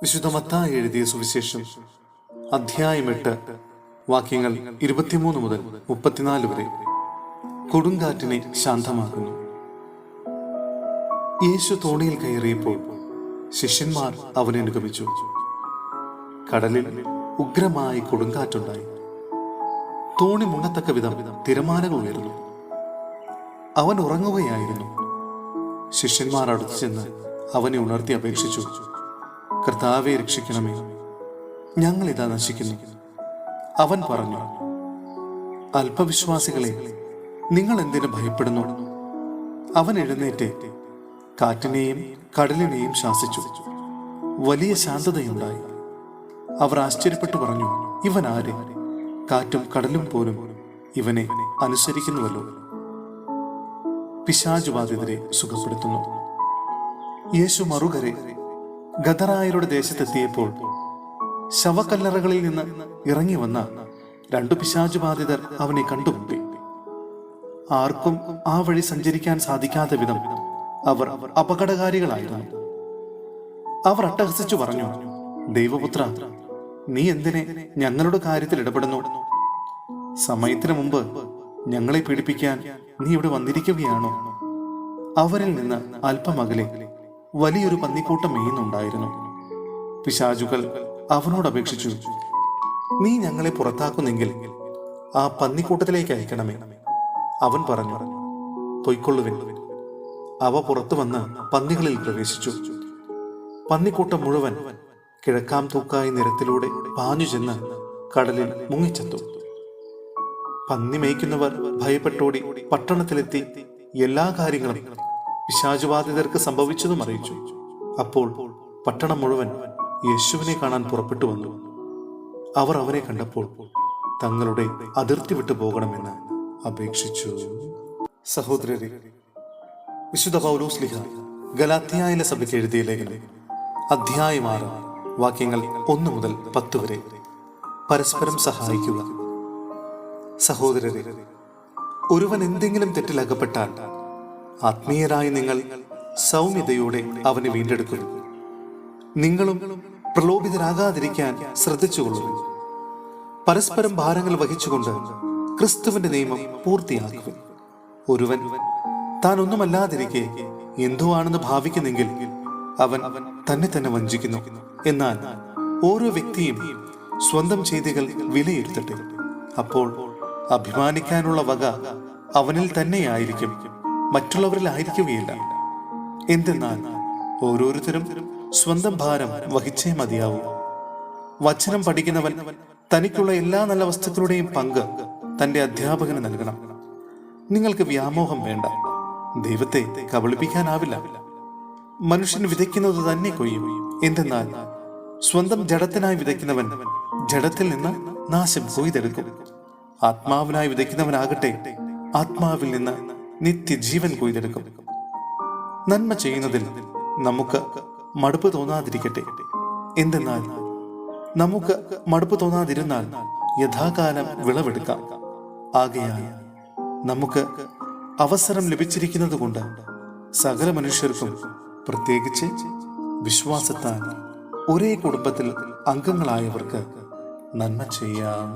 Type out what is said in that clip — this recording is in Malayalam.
വിശുദ്ധ മത്തായി എഴുതിയ സുവിശേഷം അധ്യായം 8 വാക്യങ്ങൾ 23 മുതൽ 34 വരെ. കൊടുങ്കാറ്റിനെ ശാന്തമാക്കുന്നു. യേശു തോണിയിൽ കയറിയപ്പോൾ ശിഷ്യന്മാർ അവനെ അനുഗമിച്ചു. കടലിൽ ഉഗ്രമായി കൊടുങ്കാറ്റുണ്ടായി. തോണി മുങ്ങത്തക്ക വിധം തിരമാലകൾ ഉയർന്നു. അവൻ ഉറങ്ങുകയായിരുന്നു. ശിഷ്യന്മാർ അടുത്തു ചെന്ന് അവനെ ഉണർത്തി അപേക്ഷിച്ചു, കർത്താവെ, രക്ഷിക്കണമേ, ഞങ്ങളിതാ നശിക്കുന്നു. അവൻ പറഞ്ഞു, അല്പവിശ്വാസികളെ, നിങ്ങൾ എന്തിനു ഭയപ്പെടുന്നു? അവൻ എഴുന്നേറ്റ് കാറ്റിനെയും കടലിനെയും ശാസിച്ചു. വലിയ ശാന്തതയുണ്ടായി. അവർ ആശ്ചര്യപ്പെട്ടു പറഞ്ഞു, ഇവൻ ആര്? കാറ്റും കടലും പോലും ഇവനെ അനുസരിക്കുന്നുവല്ലോ. പിശാചുബാധിതരെ സുഖപ്പെടുത്തുന്നു. യേശു മറുകരെ ഗദറായരുടെ ദേശത്തെത്തിയപ്പോൾ ശവക്കല്ലറകളിൽ നിന്ന് ഇറങ്ങി വന്ന 2 പിശാചുബാധിതർ അവനെ കണ്ടുമുട്ടി. ആർക്കും ആ വഴി സഞ്ചരിക്കാൻ സാധിക്കാത്ത വിധം അവർ അപകടകാരികളായിരുന്നു. അവർ അട്ടഹസിച്ചു പറഞ്ഞു, ദൈവപുത്ര, നീ എന്തിനെ ഞങ്ങളുടെ കാര്യത്തിൽ ഇടപെടുന്നു? സമയത്തിന് മുമ്പ് ഞങ്ങളെ പീഡിപ്പിക്കാൻ നീ ഇവിടെ വന്നിരിക്കുകയാണോ? അവരിൽ നിന്ന് അല്പമകലെ വലിയൊരു പന്നിക്കൂട്ടം മേയുന്നുണ്ടായിരുന്നു. പിശാചുകൾ അവനോട് അപേക്ഷിച്ചു, നീ ഞങ്ങളെ പുറത്താക്കുന്നെങ്കിൽ ആ പന്നിക്കൂട്ടത്തിലേക്ക് അയക്കണമേ. അവൻ പറഞ്ഞു, പൊയ്ക്കൊള്ളുവിൻ. അവ പുറത്തു വന്ന് പന്നികളിൽ പ്രവേശിച്ചു. പന്നിക്കൂട്ടം മുഴുവൻ കിഴക്കാം തൂക്കായി നിരത്തിലൂടെ പാഞ്ഞു ചെന്ന് കടലിൽ മുങ്ങിച്ചെത്തു. പന്നി മേയ്ക്കുന്നവർ ഭയപ്പെട്ടോടി പട്ടണത്തിലെത്തി എല്ലാ കാര്യങ്ങളും പിശാചുബാധിതർക്ക് സംഭവിച്ചതും അറിയിച്ചു. അപ്പോൾ പട്ടണം മുഴുവൻ യേശുവിനെ കാണാൻ പുറപ്പെട്ടു വന്നു. അവർ അവനെ കണ്ടപ്പോൾ തങ്ങളുടെ അതിർത്തി വിട്ടു പോകണമെന്ന് അപേക്ഷിച്ചു. സഹോദരരെ, വിശുദ്ധ പൗലോസ്ലീഹ ഗലാത്യയിലെ സഭയ്ക്ക് എഴുതിയ ലേഖനം അധ്യായം 6 വാക്യങ്ങൾ 1 മുതൽ 10 വരെ. പരസ്പരം സഹായിക്കുക. സഹോദരരെ, ഒരുവൻ എന്തെങ്കിലും തെറ്റിലകപ്പെട്ടാൽ ആത്മീയരായ നിങ്ങൾ സൗമ്യതയോടെ അവനെ വീണ്ടെടുക്കുന്നു. നിങ്ങളും പ്രലോഭിതരാകാതിരിക്കാൻ ശ്രദ്ധിച്ചുകൊള്ളുന്നു. പരസ്പരം ഭാരങ്ങൾ വഹിച്ചുകൊണ്ട് ക്രിസ്തുവിന്റെ നിയമം പൂർത്തിയാക്കുക. ഒരുവൻ താൻ ഒന്നുമല്ലാതിരിക്കെ എന്തോ ആണെന്ന് ഭാവിക്കുന്നെങ്കിൽ അവൻ തന്നെ തന്നെ വഞ്ചിക്കുന്നു. എന്നാൽ ഓരോ വ്യക്തിയും സ്വന്തം ചെയ്തികൾ വിലയിരുത്തട്ടെ. അപ്പോൾ അഭിമാനിക്കാനുള്ള വക അവനിൽ തന്നെയായിരിക്കും, മറ്റുള്ളവരിലായിരിക്കുകയില്ല. എന്തെന്നാൽ ഓരോരുത്തരും സ്വന്തം ഭാരം വഹിച്ചേ മതിയാവൂ. വചനം പഠിക്കുന്നവൻ തനിക്കുള്ള എല്ലാ നല്ല വസ്തുക്കളുടെയും പങ്ക് തന്റെ അധ്യാപകന് നൽകണം. നിങ്ങൾക്ക് വ്യാമോഹം വേണ്ട. ദൈവത്തെ കബളിപ്പിക്കാനാവില്ല. മനുഷ്യൻ വിതയ്ക്കുന്നത് തന്നെ കൊയ്യും. എന്തെന്നാൽ സ്വന്തം ജഡത്തിനായി വിതയ്ക്കുന്നവൻ ജഡത്തിൽ നിന്ന് നാശം കൊയ്തെടുക്കും. ആത്മാവിനായി വിതയ്ക്കുന്നവനാകട്ടെ ആത്മാവിൽ നിന്ന് നിത്യജീവൻ കൊയ്തെടുക്കും. നന്മ ചെയ്യുന്നതിൽ നമുക്ക് മടുപ്പ് തോന്നാതിരിക്കട്ടെ. എന്തെന്നാൽ നമുക്ക് മടുപ്പ് തോന്നാതിരുന്നാൽ യഥാകാലം വിളവെടുക്കാം. ആകയാൽ നമുക്ക് അവസരം ലഭിച്ചിരിക്കുന്നത് കൊണ്ട് സകല മനുഷ്യർക്കും, പ്രത്യേകിച്ച് വിശ്വാസത്താൽ ഒരേ കുടുംബത്തിൽ അംഗങ്ങളായവർക്ക് നന്മ ചെയ്യാം.